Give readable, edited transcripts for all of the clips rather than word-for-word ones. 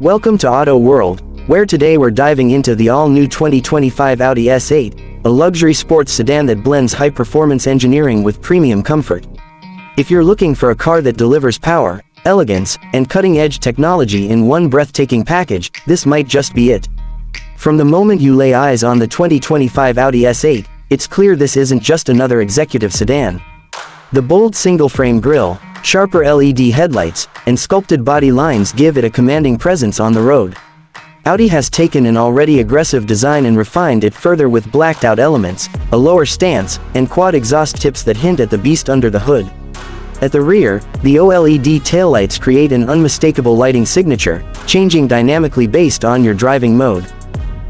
Welcome to Auto World, where today we're diving into the all-new 2025 Audi S8, a luxury sports sedan that blends high-performance engineering with premium comfort. If you're looking for a car that delivers power, elegance, and cutting-edge technology in one breathtaking package, this might just be it. From the moment you lay eyes on the 2025 Audi S8, it's clear this isn't just another executive sedan. The bold single-frame grille, sharper LED headlights, and sculpted body lines give it a commanding presence on the road. Audi has taken an already aggressive design and refined it further with blacked-out elements, a lower stance, and quad exhaust tips that hint at the beast under the hood. At the rear, the OLED taillights create an unmistakable lighting signature, changing dynamically based on your driving mode.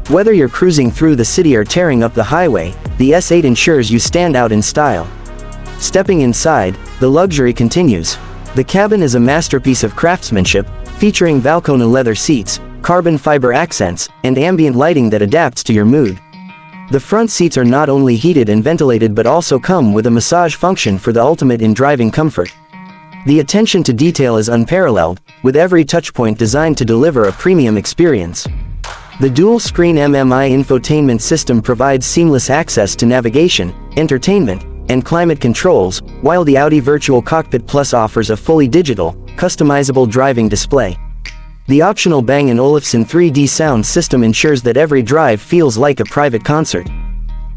Whether you're cruising through the city or tearing up the highway, the S8 ensures you stand out in style. Stepping inside, the luxury continues. The cabin is a masterpiece of craftsmanship, featuring Valcona leather seats, carbon fiber accents, and ambient lighting that adapts to your mood. The front seats are not only heated and ventilated but also come with a massage function for the ultimate in driving comfort. The attention to detail is unparalleled, with every touchpoint designed to deliver a premium experience. The dual-screen MMI infotainment system provides seamless access to navigation, entertainment, and climate controls, while the Audi Virtual Cockpit Plus offers a fully digital, customizable driving display. The optional Bang & Olufsen 3D sound system ensures that every drive feels like a private concert.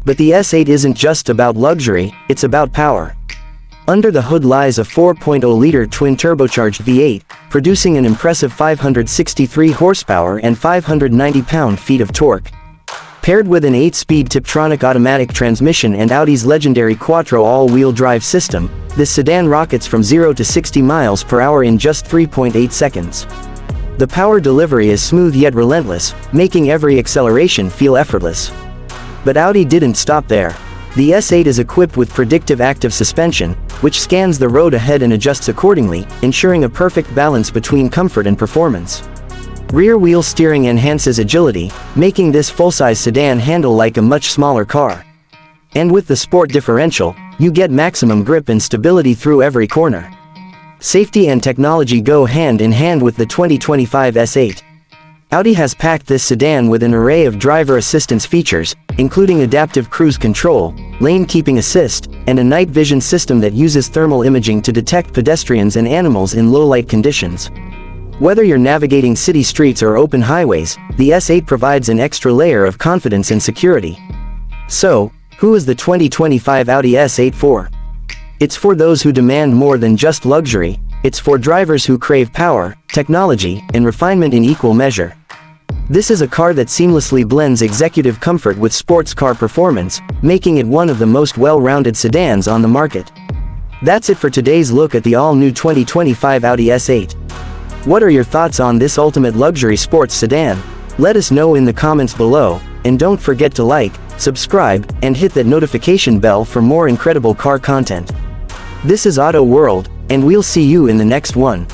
But the S8 isn't just about luxury, it's about power. Under the hood lies a 4.0-liter twin-turbocharged V8, producing an impressive 563 horsepower and 590 pound-feet of torque. Paired with an 8-speed Tiptronic automatic transmission and Audi's legendary Quattro all-wheel drive system, this sedan rockets from 0 to 60 miles per hour in just 3.8 seconds. The power delivery is smooth yet relentless, making every acceleration feel effortless. But Audi didn't stop there. The S8 is equipped with predictive active suspension, which scans the road ahead and adjusts accordingly, ensuring a perfect balance between comfort and performance. Rear-wheel steering enhances agility, making this full-size sedan handle like a much smaller car. And with the sport differential, you get maximum grip and stability through every corner. Safety and technology go hand in hand with the 2025 S8. Audi has packed this sedan with an array of driver assistance features, including adaptive cruise control, lane keeping assist, and a night vision system that uses thermal imaging to detect pedestrians and animals in low-light conditions. Whether you're navigating city streets or open highways, the S8 provides an extra layer of confidence and security. So, who is the 2025 Audi S8 for? It's for those who demand more than just luxury, it's for drivers who crave power, technology, and refinement in equal measure. This is a car that seamlessly blends executive comfort with sports car performance, making it one of the most well-rounded sedans on the market. That's it for today's look at the all-new 2025 Audi S8. What are your thoughts on this ultimate luxury sports sedan? Let us know in the comments below, and don't forget to like, subscribe, and hit that notification bell for more incredible car content. This is Auto World, and we'll see you in the next one.